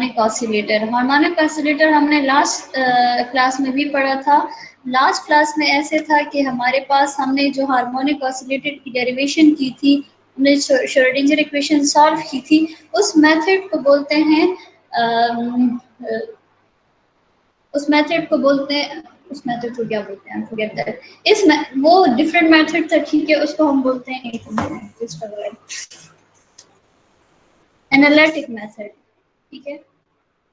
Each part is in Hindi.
Harmonic oscillator. हार्मोनिक ऑसिलेटर हमने लास्ट क्लास में भी पढ़ा था। लास्ट क्लास में ऐसे था कि हमारे पास हमने जो हार्मोनिक ऑसिलेटर की डेरिवेशन की थी, हमने श्रोडिंगर इक्वेशन सॉल्व की थी, उस मेथड को बोलते हैं उस मेथड को क्या बोलते हैं, फॉरगेट दैट। वो डिफरेंट मेथड था, ठीक है, उसको हम बोलते हैं एनालिटिक मेथड, ठीक है।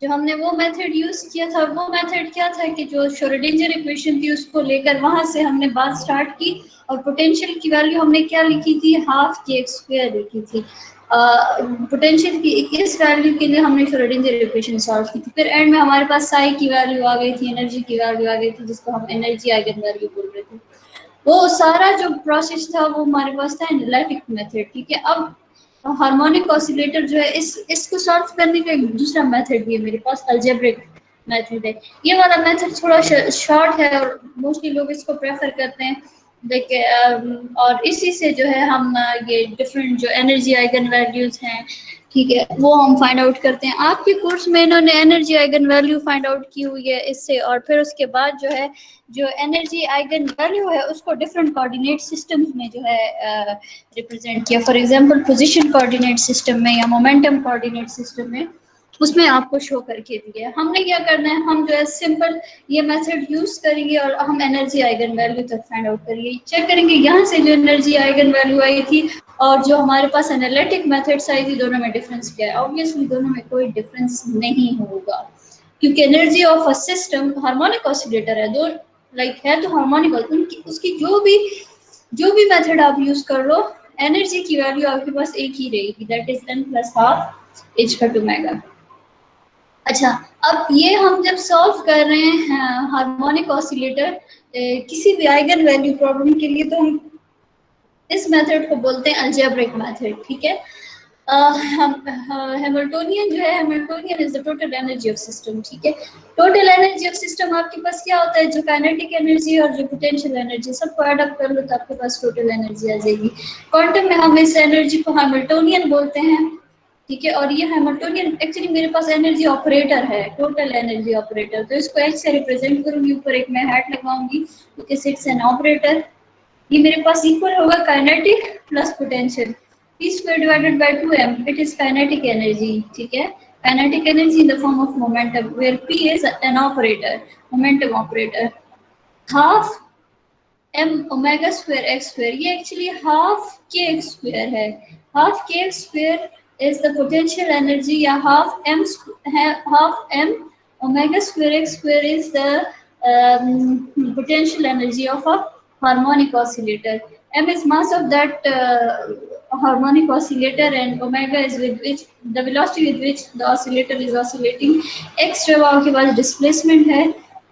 जो हमने वो मेथड यूज किया था, वो मेथड क्या था कि जो श्रोडिंगर इक्वेशन थी उसको लेकर वहां से हमने बात स्टार्ट की, और पोटेंशियल की वैल्यू हमने क्या लिखी थी, हाफ के एक्स स्क्वायर लिखी थी। पोटेंशियल की इस वैल्यू के लिए हमने श्रोडिंगर इक्वेशन सॉल्व की थी। फिर एंड में हमारे पास साई की वैल्यू आ गई थी, एनर्जी की वैल्यू आ गई थी, जिसको हम एनर्जी आइगन वैल्यू बोल रहे थे। वो सारा जो प्रोसेस था वो हमारे पास था एनालिटिक मेथड, ठीक है। अब हार्मोनिक ऑसिलेटर जो है, इसको सॉल्व करने का एक दूसरा मेथड भी है मेरे पास, अलजेब्रिक मेथड है। ये वाला मेथड थोड़ा शॉर्ट है और मोस्टली लोग इसको प्रेफर करते हैं। देखिए और इसी से जो है हम ये डिफरेंट जो एनर्जी आइगन वैल्यूज हैं, ठीक है, वो हम फाइंड आउट करते हैं। आपके कोर्स में इन्होंने energy eigen value find out की हुई है इससे, और फिर उसके बाद जो है जो एनर्जी आइगन वैल्यू है उसको डिफरेंट कोऑर्डिनेट सिस्टम्स में जो है रिप्रेजेंट किया। For example position coordinate system में या मोमेंटम कोऑर्डिनेट सिस्टम में, उसमें आपको शो करके दिया है। हमने क्या करना है, हम जो है सिंपल ये मेथड यूज करेंगे और हम एनर्जी आइगन वैल्यू तक फाइंड आउट करेंगे, चेक करेंगे यहाँ से जो एनर्जी आइगन वैल्यू आई थी और जो हमारे पास एनालिटिक मेथड्स आई थी, दोनों में डिफरेंस क्या है। ऑब्वियसली दोनों में कोई डिफरेंस नहीं होगा, क्योंकि energy of a system harmonic oscillator है, दो लाइक है तो हार्मोनिक, उनकी उसकी जो भी मेथड आप यूज कर लो, एनर्जी की वैल्यू आपके पास एक ही रहेगी, दैट इज n + ½ h/2 अच्छा, अब ये हम जब सॉल्व कर रहे हैं हार्मोनिक ऑसिलेटर किसी भी आइगन वैल्यू प्रॉब्लम के लिए, तो हम इस मेथड को बोलते हैं अलजेब्रिक मेथड, ठीक है। हैमिल्टोनियन जो है, Hamiltonian is the total energy of system, ठीक है। टोटल एनर्जी ऑफ सिस्टम आपके पास क्या होता है, जो काइनेटिक एनर्जी और जो पोटेंशियल एनर्जी सबको ऐड अप कर लो तो आपके पास टोटल एनर्जी आ जाएगी। क्वांटम में हम इस एनर्जी को हैमिल्टोनियन बोलते हैं, ठीक है। और ये हैमिल्टोनियन एक्चुअली मेरे पास एनर्जी ऑपरेटर है, टोटल एनर्जी ऑपरेटर, तो इसको H से रिप्रेजेंट करूंगी, ऊपर एक मैं हैट लगाऊंगी बिकॉज़ इट्स एन ऑपरेटर। ये मेरे पास इक्वल होगा kinetic plus potential, p² divided by 2m, it is kinetic energy, ठीक है। kinetic energy in the form of momentum where p is an operator, momentum operator। half m omega square x square, ये एक्चुअली half kx square है। half kx square is the potential energy, या half m omega square x square is the potential energy of a harmonic oscillator। m is mass of that harmonic oscillator and omega is with which the velocity with which the oscillator is oscillating। x जो आपके पास डिस्प्लेसमेंट है,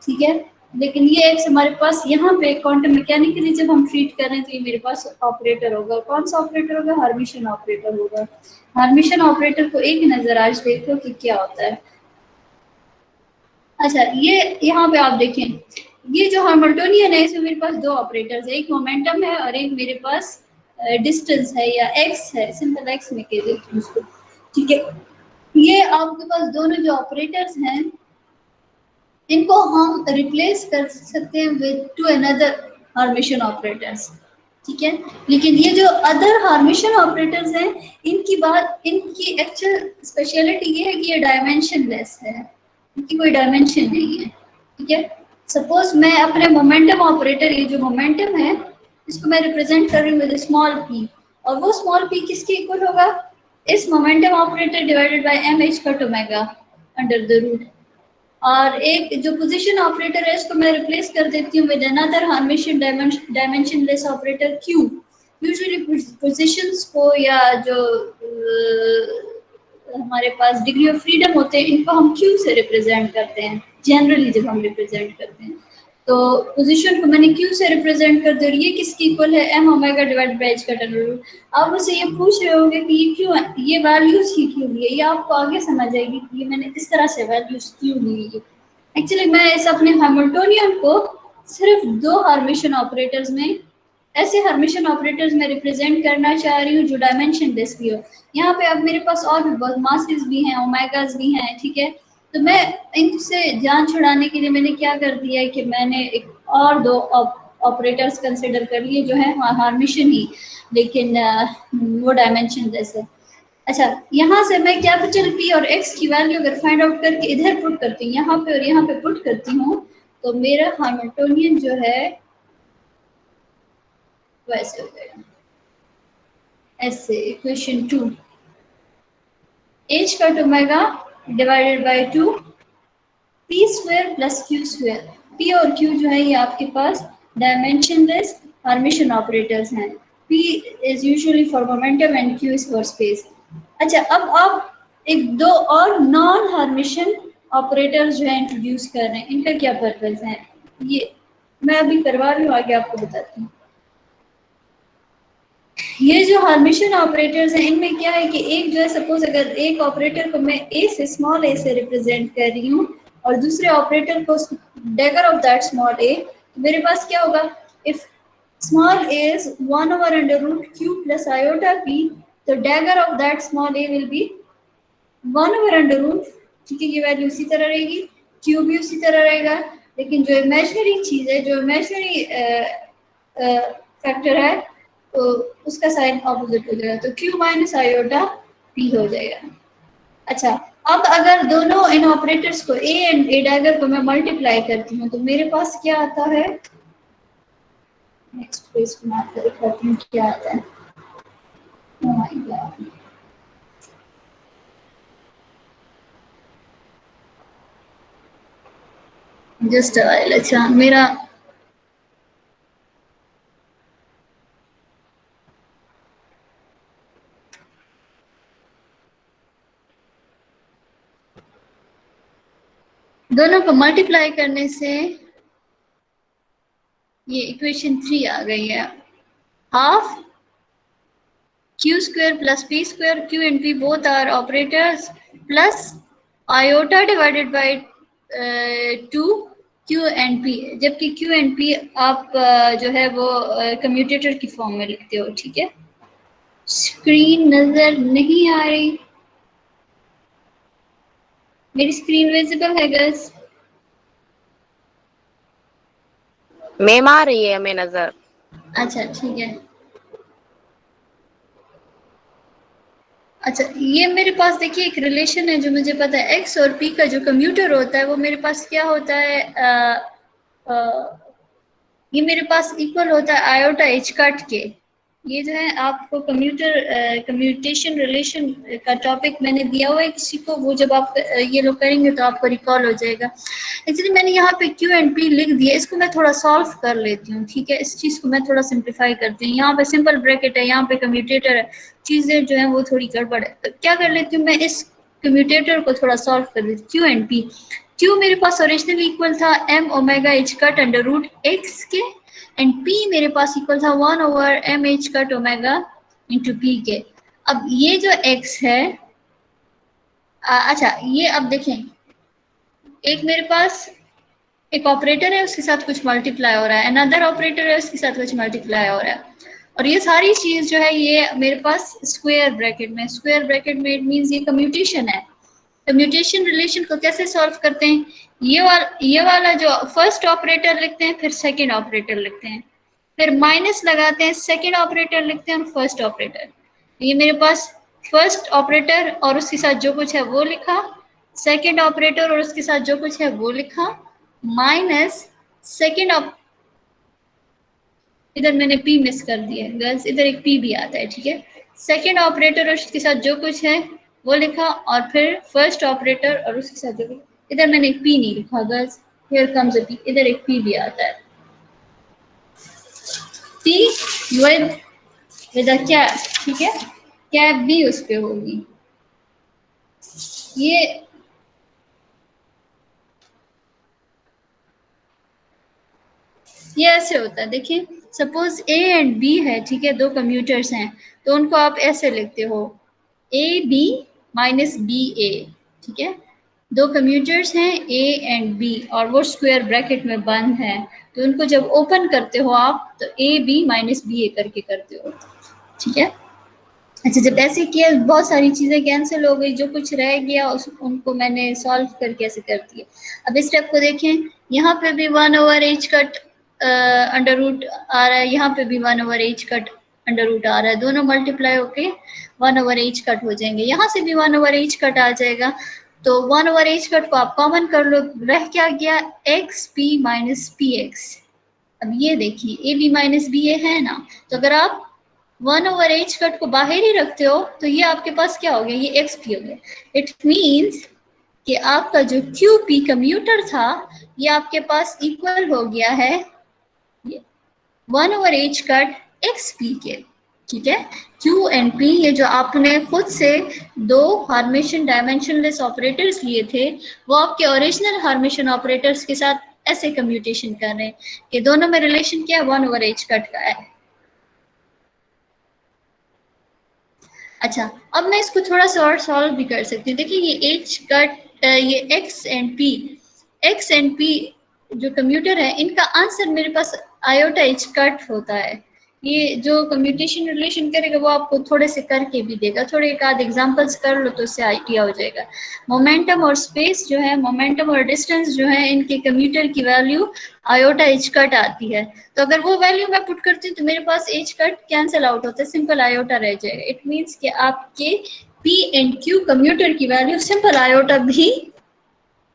ठीक है। लेकिन ये एक्स हमारे पास यहाँ पे क्वांटम मैकेनिकली जब हम ट्रीट कर रहे हैं तो ये मेरे पास ऑपरेटर होगा। कौन सा ऑपरेटर होगा, हार्मिशन ऑपरेटर होगा। हार्मिशन ऑपरेटर को एक नजर आज देखो कि क्या होता है। अच्छा, ये यहाँ पे आप देखें, ये जो हैमिल्टोनियन है इसमें मेरे पास दो ऑपरेटर्स है, एक मोमेंटम है और एक मेरे पास डिस्टेंस है या एक्स है, सिंपल एक्स में कह देती हूँ उसको, ठीक है। ये आपके पास दोनों जो ऑपरेटर्स हैं इनको हम रिप्लेस कर सकते हैं विद टू अनदर हार्मिशन ऑपरेटर्स, ठीक है। लेकिन ये जो अदर हार्मिशन ऑपरेटर्स हैं इनकी एक्चुअल स्पेशलिटी ये है कि ये डायमेंशनलेस है, इनकी कोई डायमेंशन नहीं है, ठीक है। सपोज मैं अपने मोमेंटम ऑपरेटर, ये जो मोमेंटम है इसको मैं रिप्रेजेंट कर रही हूँ विद स्मॉल p, और वो स्मॉल p किसके इक्वल होगा, इस momentum operator divided by m/2 under the root. और एक जो पोजीशन ऑपरेटर है इसको मैं रिप्लेस कर देती हूँ with another hermitian dimensionless operator q। Usually positions को या जो हमारे पास डिग्री ऑफ फ्रीडम होते हैं इनको हम q से रिप्रेजेंट करते हैं जनरली जब हम रिप्रेजेंट करते हैं। तो पोजीशन को मैंने q से रिप्रेजेंट कर दी और ये किसकी इक्वल है, m omega divide by h का टर्न रूट। आप मुझसे ये पूछ रहे होंगे कि ये क्यों, ये वैल्यूज ही क्यों ली है, ये आपको आगे समझ आएगी कि ये मैंने इस तरह से वैल्यूज क्यों ली है। एक्चुअली मैं इस अपने हैमिल्टोनियन को सिर्फ दो हार्मिशन ऑपरेटर्स में ऐसे हर्मिशन ऑपरेटर्स मैं रिप्रेजेंट करना चाह रही हूँ जो डायमेंशन लेस भी हो। यहाँ पे अब मेरे पास और भी बहुत मासेस भी हैं, ओमेगास भी हैं, ठीक है। तो मैं इनसे जान छुड़ाने के लिए मैंने क्या कर दिया है कि मैंने एक और दो ऑपरेटर्स कंसिडर कर लिए जो है हर्मिशन ही, लेकिन वो डायमेंशन लेस है। अच्छा, यहाँ से मैं कैपिटल पी और एक्स की वैल्यू अगर फाइंड आउट करके इधर पुट करती हूँ, यहाँ पे और यहाँ पे पुट करती हूँ, तो मेरा हैमिल्टोनियन जो है वैसे हो जाएगा ऐसे। Equation 2 H cut omega divided by 2 P square plus Q square. P और क्यू जो है ये आपके पास डायमेंशनलेस हर्मिशन ऑपरेटर्स हैं। P is usually for momentum and Q is for space. अच्छा, अब आप एक दो और नॉन हर्मिशन ऑपरेटर्स जो है इंट्रोड्यूस कर रहे हैं, इनका क्या पर्पज है ये मैं अभी करवा रही हूँ, आगे आपको बताती हूँ। ये जो हर्मिशन ऑपरेटर्स हैं इनमें क्या है कि एक जो है, सपोज अगर एक ऑपरेटर को मैं ए से स्मॉल ए से रिप्रेजेंट कर रही हूँ और दूसरे ऑपरेटर को डैगर ऑफ दैट स्मॉल ए, तो मेरे पास क्या होगा, if small A is 1/√q plus iota p, तो dagger of that small A will be 1/√, ठीक है, ये वैल्यू उसी तरह रहेगी, q भी उसी तरह रहेगा, लेकिन जो इमेजिनरी चीज है, जो इमेजिनरी फैक्टर है, तो उसका साइन ऑपोजिट हो जाएगा, तो q माइनस आयोटा p हो जाएगा। अच्छा, अब अगर दोनों इन ऑपरेटर्स को a एंड a डैगर को मैं मल्टीप्लाई करती हूँ तो मेरे पास क्या आता है, नेक्स्ट पेज को मार्क करती हूँ क्या आता है। oh my God. जस्ट अच्छा मेरा दोनों को मल्टीप्लाई करने से ये इक्वेशन 3 आ गई है, half q square plus p square, q and p both are operators, plus iota divided by 2 q and p, जबकि q and p आप जो है वो कम्यूटेटर की फॉर्म में लिखते हो, ठीक है। स्क्रीन नजर नहीं आ रही, मेरी स्क्रीन विजिबल है गाइस? मैम आ रही है हमें नजर। अच्छा ठीक है। अच्छा, ये मेरे पास देखिए एक रिलेशन है जो मुझे पता है, x और p का जो कम्यूटर होता है वो मेरे पास क्या होता है, ये मेरे पास इक्वल होता है आयोटा एच कट के। ये जो है आपको कम्यूटेशन रिलेशन का टॉपिक मैंने दिया हुआ है किसी को, वो जब आप ये लोग करेंगे तो आपको रिकॉल हो जाएगा। एक्चुअली मैंने यहाँ पे क्यू एंड पी लिख दिया, इसको मैं थोड़ा सॉल्व कर लेती हूँ, ठीक है। इस चीज़ को मैं थोड़ा सिंप्लीफाई करती हूँ। यहाँ पे सिंपल ब्रैकेट है, यहाँ पे कम्यूटेटर है, चीज़ें जो है वो थोड़ी गड़बड़ है, तो क्या कर लेती हूँ मैं, इस कम्यूटेटर को थोड़ा सॉल्व कर देती हूँ। क्यू एंड पी, क्यू मेरे पास ओरिजिनली इक्वल था m omega H cut under root X के, एंड p मेरे पास इक्वल था 1/m H cut omega into p के। अब ये जो x है, अच्छा ये अब देखें, एक मेरे पास एक ऑपरेटर है उसके साथ कुछ मल्टीप्लाई हो रहा है, अनदर ऑपरेटर है उसके साथ कुछ मल्टीप्लाई हो रहा है, और ये सारी चीज जो है ये मेरे पास स्क्वायर ब्रैकेट में, स्क्वायर ब्रैकेट में इट मींस ये कम्यूटेशन है। कम्यूटेशन रिलेशन को कैसे सॉल्व करते हैं, ये वाला जो फर्स्ट ऑपरेटर लिखते हैं, फिर सेकंड ऑपरेटर लिखते हैं, फिर माइनस लगाते हैं, सेकंड ऑपरेटर लिखते हैं और फर्स्ट ऑपरेटर। ये मेरे पास फर्स्ट ऑपरेटर और उसके साथ जो कुछ है वो लिखा, सेकंड ऑपरेटर और उसके साथ जो कुछ है वो लिखा, माइनस सेकंड इधर मैंने p मिस कर दिया है गर्ल्स, इधर एक p भी आता है, ठीक है। सेकंड ऑपरेटर और उसके साथ जो कुछ है वो लिखा, और फिर फर्स्ट ऑपरेटर और उसके साथ जो कुछ, इधर मैंने एक p नहीं लिखा girls, here comes a p, इधर एक p भी आता है, p विद अ कैप, ठीक है, कैप भी उस पे होगी। ये ऐसे होता है, देखिए सपोज a एंड b है, ठीक है, दो कम्यूटर्स हैं, तो उनको आप ऐसे लिखते हो a b minus b a, ठीक है। दो कम्यूटर्स हैं ए एंड बी और वो स्क्वायर ब्रैकेट में बंद है, तो उनको जब ओपन करते हो आप तो ए बी माइनस बी ए करके करते हो, ठीक है। अच्छा, जब ऐसे किया बहुत सारी चीज़ें कैंसिल हो गई, जो कुछ रह गया उनको मैंने सॉल्व करके ऐसे कर दिया। अब इस स्टेप को देखें, यहाँ पे भी 1/h कट अंडर रूट आ रहा है, यहाँ पे भी 1/h कट अंडर रूट आ रहा है, दोनों मल्टीप्लाई होके 1/h कट हो जाएंगे, यहाँ से भी 1/h कट आ जाएगा। तो 1/h कट को आप कॉमन कर लो, रह क्या गया x P minus P x. अब ये देखिए ए बी माइनस बी ए है ना, तो अगर आप 1/h कट को बाहर ही रखते हो तो ये आपके पास क्या हो गया, ये एक्स पी हो गया। इट मीन्स कि आपका जो क्यू पी कम्यूटर था ये आपके पास इक्वल हो गया है 1/h कट एक्स पी के, ठीक है। Q एंड P ये जो आपने खुद से दो हार्मेशन डायमेंशनलेस ऑपरेटर्स लिए थे वो आपके ओरिजिनल हार्मेशन ऑपरेटर्स के साथ ऐसे कम्यूटेशन कर रहे हैं कि दोनों में रिलेशन क्या है, 1/h कट का है। अच्छा, अब मैं इसको थोड़ा सा और सॉल्व भी कर सकती हूँ। देखिए ये h कट, ये x एंड p जो कम्यूटर है इनका आंसर मेरे पास आयोटा h कट होता है। ये जो कम्यूटेशन रिलेशन करेगा वो आपको थोड़े से करके भी देगा, थोड़े एक आध एग्जांपल्स कर लो तो उससे आइडिया हो जाएगा। मोमेंटम और स्पेस जो है, मोमेंटम और डिस्टेंस जो है, इनके कम्यूटर की वैल्यू आयोटा h कट आती है। तो अगर वो वैल्यू मैं पुट करती हूँ तो मेरे पास h कट कैंसिल आउट होता है, सिंपल आयोटा रह जाएगा। इट मीन्स कि आपके p एंड q कम्यूटर की वैल्यू सिंपल आयोटा भी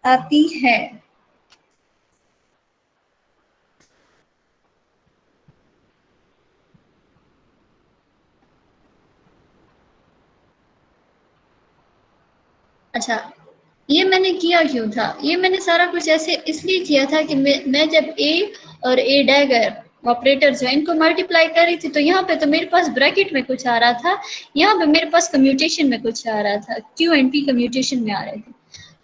आती है। अच्छा, ये मैंने किया क्यों था, ये मैंने सारा कुछ ऐसे इसलिए किया था कि मैं जब ए और ए डैगर ऑपरेटर्स हैं इनको मल्टीप्लाई कर रही थी तो यहाँ पे तो मेरे पास ब्रैकेट में कुछ आ रहा था, यहाँ पे मेरे पास कम्यूटेशन में कुछ आ रहा था, क्यू एंड पी कम्यूटेशन में आ रहे थे,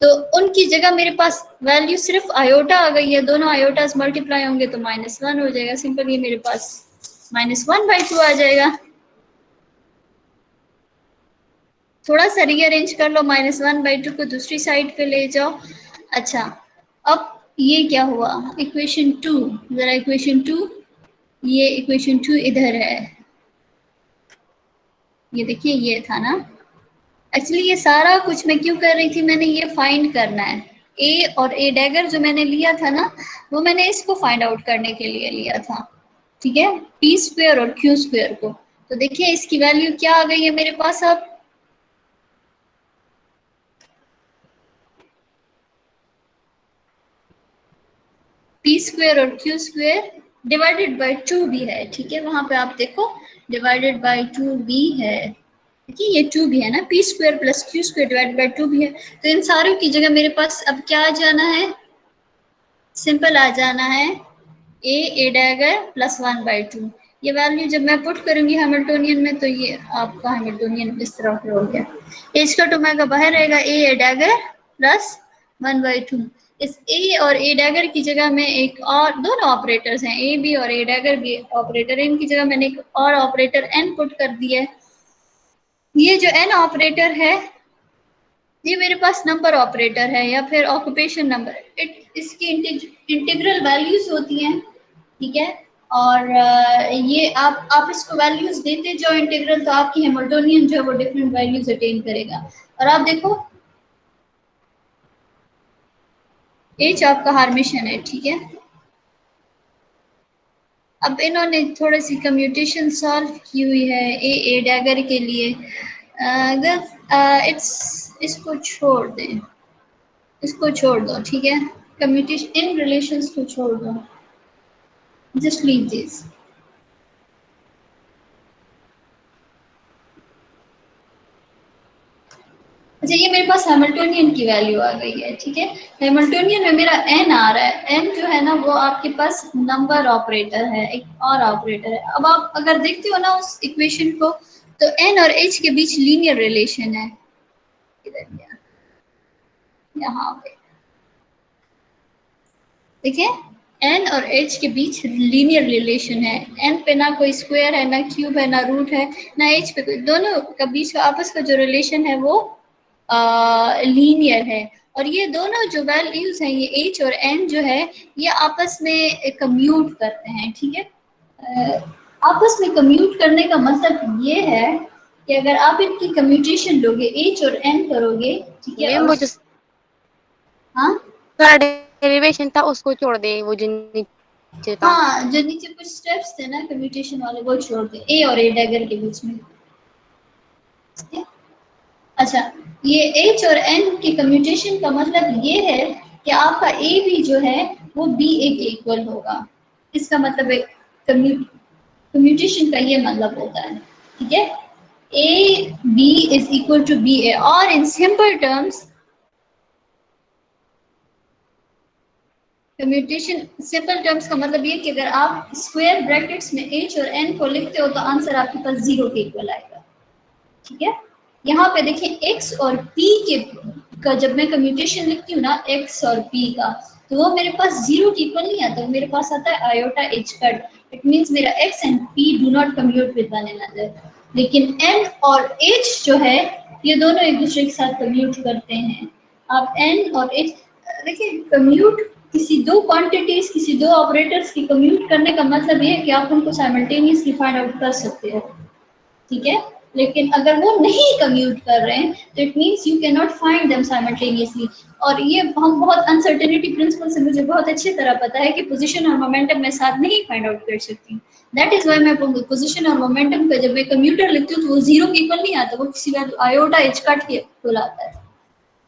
तो उनकी जगह मेरे पास वैल्यू सिर्फ आयोटा आ गई है, दोनों आयोटास मल्टीप्लाई होंगे तो -1 हो जाएगा, सिंपल ये मेरे पास -1/2 आ जाएगा। थोड़ा सा रीअरेंज कर लो, -1/2 को दूसरी साइड पे ले जाओ। अच्छा, अब ये क्या हुआ, इक्वेशन 2, जरा इक्वेशन 2, ये इक्वेशन 2 इधर है, ये देखिए ये था ना। एक्चुअली ये सारा कुछ मैं क्यों कर रही थी, मैंने ये फाइंड करना है, ए और ए डैगर जो मैंने लिया था ना वो मैंने इसको फाइंड आउट करने के लिए लिया था, ठीक है, पी स्क्वायर और क्यू स्क्वायर को। तो देखिए इसकी वैल्यू क्या आ गई है मेरे पास, अब पी स्क्वायर और क्यू स्क्वायर डिवाइडेड बाय 2 भी है, ठीक है, वहां पे आप देखो डिवाइडेड बाय 2 भी है, देखिए ये 2 भी है ना, P square plus Q square divided by 2 भी है। तो इन सारों की जगह मेरे पास अब क्या आ जाना है, सिंपल आ जाना है ए डैगर प्लस 1/2। ये वैल्यू जब मैं पुट करूंगी हैमिल्टोनियन में तो ये आपका हैमिल्टोनियन इस तरह हो गया, एच का ओमेगा बाहर रहेगा, ए डैगर प्लस 1/2। इस ए और ए डैगर की जगह में एक और, दोनों ऑपरेटर्स हैं ए बी और ए डैगर भी ऑपरेटर है, इनकी जगह मैंने एक और ऑपरेटर एन पुट कर दिया है। ये जो एन ऑपरेटर है ये मेरे पास नंबर ऑपरेटर है या फिर ऑक्यूपेशन नंबर, इसकी इंटीग्रल वैल्यूज होती हैं, ठीक है, और ये आप इसको वैल्यूज देते जाओ इंटीग्रल, तो आपकी हैमिल्टोनियन जो है वो डिफरेंट वैल्यूज अटेन करेगा। और आप देखो एच आपका हार्मेशन है, ठीक है। अब इन्होंने थोड़ी सी कम्यूटेशन सॉल्व की हुई है ए डैगर के लिए, अगर इसको छोड़ दें, इसको छोड़ दो, ठीक है, कम्यूटेशन इन रिलेशंस को छोड़ दो, जस्ट लीव दिस। अच्छा, ये मेरे पास हैमिल्टोनियन की वैल्यू आ गई है, ठीक है, हैमिल्टोनियन में मेरा एन आ रहा है, एन जो है ना वो आपके पास नंबर ऑपरेटर है, एक और ऑपरेटर है। अब आप अगर देखते हो ना उस इक्वेशन को तो एन और एच के बीच लीनियर रिलेशन है, इधर गया, यहाँ पे देखिए एन और एच के बीच लीनियर रिलेशन है, एन पे ना कोई स्क्वायर है, ना क्यूब है, ना रूट है, ना एच पे कोई, दोनों का बीच का आपस का जो रिलेशन है वो लीनियर है। और ये दोनों जो वैल्यूज हैं, ये h और n जो है, ये आपस में कम्यूट करते हैं, ठीक है। आपस में कम्यूट करने का मतलब ये है कि अगर आप इनकी कम्यूटेशन लोगे, h और n करोगे, ठीक है, मैम और वो जो हाँ डेरिवेशन था उसको छोड़ दे, वो जो नीचे था। हाँ, जो नीचे कुछ स्टेप्स थे ना कम्यूटेशन वाले, वो छोड़ दे, a और a डैगर के बीच में, ठीक है। अच्छा, ये h और n की कम्यूटेशन का मतलब ये है कि आपका a भी जो है वो ba के इक्वल होगा। इसका मतलब है कम्यूटेशन का ये मतलब होता है, ठीक है। a b is equal to ba, और in simple terms commutation simple terms का मतलब ये कि अगर आप स्क्वायर ब्रैकेट्स में h और n को लिखते हो तो आंसर आपके पास 0 के इक्वल आएगा, ठीक है। यहाँ पे देखिए x और p के का जब मैं कम्यूटेशन लिखती हूँ ना, x और p का, तो वो मेरे पास 0 के इक्वल नहीं आता, मेरे पास आता है iota h cut. It means मेरा x and p do not commute with one another. लेकिन n और h जो है, ये दोनों एक दूसरे के साथ कम्यूट करते हैं। आप n और h देखिए, कम्यूट किसी दो क्वांटिटीज, किसी दो ऑपरेटर्स की कम्यूट करने का मतलब ये है कि आप उनको साइमल्टेनियसली फाइंड आउट कर सकते हो, ठीक है। लेकिन अगर वो नहीं कम्यूट कर रहे हैं तो it means you can not find them simultaneously. और ये हम बहुत अनसर्टेनिटी प्रिंसिपल से मुझे बहुत अच्छी तरह पता है कि पोजीशन और मोमेंटम मैं साथ नहीं फाइंड आउट कर सकती। दैट इज व्हाई मैं पोजीशन और मोमेंटम का जब मैं कम्यूटर लिखती हूँ तो वो 0 के इक्वल नहीं आता, वो किसी वैल्यू आयोटा एच कट के इक्वल आता है,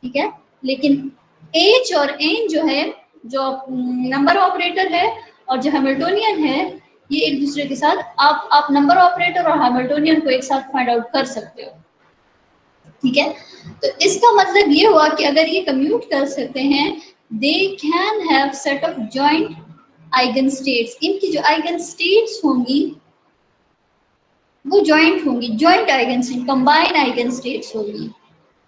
ठीक है। लेकिन एच और एन जो है, जो नंबर ऑपरेटर है और जो हैमिल्टोनियन है, ये एक दूसरे के साथ आप नंबर ऑपरेटर और हैमिल्टोनियन को एक साथ फाइंड आउट कर सकते हो, ठीक है। तो इसका मतलब ये हुआ कि अगर ये कम्यूट कर सकते हैं, they can have set of joint eigen states. इनकी जो आइगन स्टेट्स होंगी वो जॉइंट होंगी, joint eigen state, combine eigen states होगी,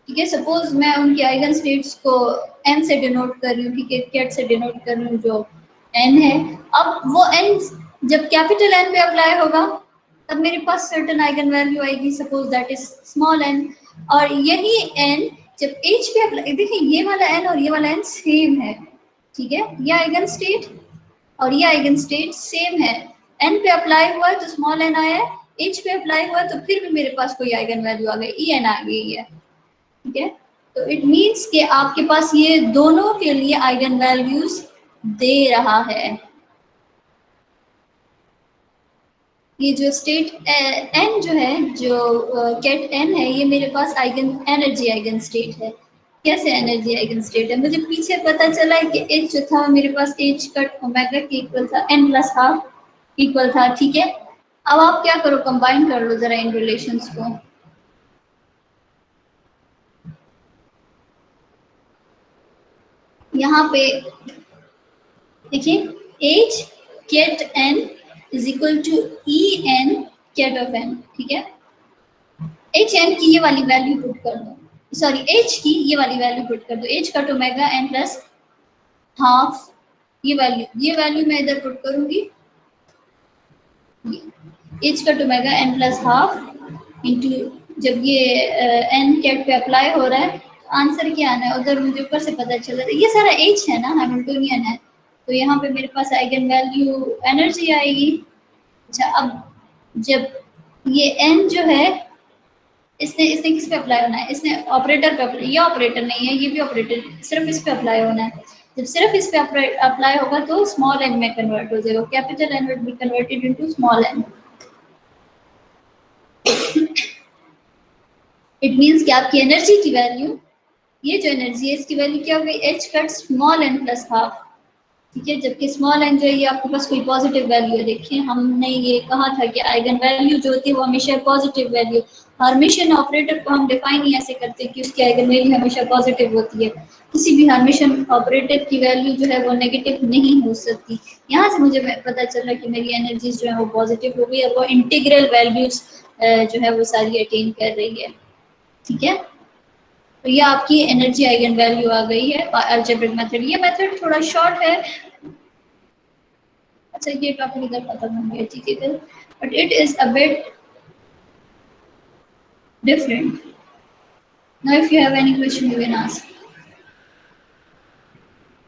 ठीक है। सपोज मैं उनकी आइगन स्टेट्स को n से डिनोट कर रही हूँ, ठीक है, कैट से डिनोट कर रही हूँ जो n है। अब वो n जब कैपिटल N पे अप्लाई होगा तब मेरे पास सर्टेन आइगन वैल्यू आएगी, suppose that is small n। और यही n जब h पे अप्लाई, देखिए ये वाला n और ये वाला n सेम है, ठीक है, ये आइगन स्टेट और ये आइगन स्टेट सेम है। n पे अप्लाई हुआ है तो स्मॉल n आया है, h पे अप्लाई हुआ है तो फिर भी मेरे पास कोई आइगन वैल्यू आ गई, en आ गई है, ठीक है। तो इट मीन्स कि आपके पास ये दोनों के लिए आइगन वैल्यूज दे रहा है। ये जो स्टेट n जो है, जो कैट n है, ये मेरे पास आइगन एनर्जी आइगन स्टेट है। कैसे एनर्जी आइगन स्टेट है, मुझे पीछे पता चला है कि h जो था मेरे पास h कट ओमेगा के इक्वल था, n प्लस हाफ इक्वल था, ठीक है। अब आप क्या करो, कंबाइन कर लो जरा इन रिलेशंस को। यहाँ पे देखिए h ket n is equal to E N ket of n, ठीक है। एच एन की ये वाली वैल्यू पुट कर दो, सॉरी एच की ये वाली वैल्यू पुट कर दो, H cut omega n plus half, ये वैल्यू मैं इधर पुट करूंगी, H cut omega n plus half into, जब ये n कैट पे अप्लाई हो रहा है आंसर क्या आना है, उधर मुझे ऊपर से पता चल रहा है ये सारा h है ना, हैमिल्टोनियन है, तो यहाँ पे मेरे पास आइगन वैल्यू एनर्जी आएगी। अच्छा, अब जब ये n जो है, इसने इसने किस पे अप्लाई होना है, इसने ऑपरेटर पे अप्लाई, ये ऑपरेटर नहीं है, ये भी ऑपरेटर, सिर्फ इस पे अप्लाई होना है। जब सिर्फ इस पे अप्लाई होगा तो स्मॉल n में कन्वर्ट हो जाएगा, capital N will be converted into small n। It means कि आपकी एनर्जी की वैल्यू, ये जो एनर्जी है इसकी वैल्यू क्या हो गई, h cut small n plus half, ठीक है। जबकि स्मॉल n जो है ये आपके पास कोई पॉजिटिव वैल्यू है, देखिए हमने ये कहा था कि आइगन वैल्यू जो होती है वो हमेशा पॉजिटिव वैल्यू, हर्मिशियन ऑपरेटर को हम डिफाइन ही ऐसे करते हैं कि उसकी आइगन वैल्यू हमेशा पॉजिटिव होती है, किसी भी हर्मिशियन ऑपरेटर की वैल्यू जो है वो नेगेटिव नहीं हो सकती। यहाँ से मुझे पता चल रहा है कि मेरी एनर्जीज जो है वो पॉजिटिव हो गई है, वो इंटीग्रल वैल्यूज जो है वो सारी अटेन कर रही है, ठीक है। तो ये आपकी एनर्जी आइगन वैल्यू आ गई है अलजेब्रिक मेथड। ये मेथड थोड़ा शॉर्ट है, अच्छा ये टॉपिक इधर खत्म हो गया, ठीक है, but it is a bit different. Now if you have any question you can ask.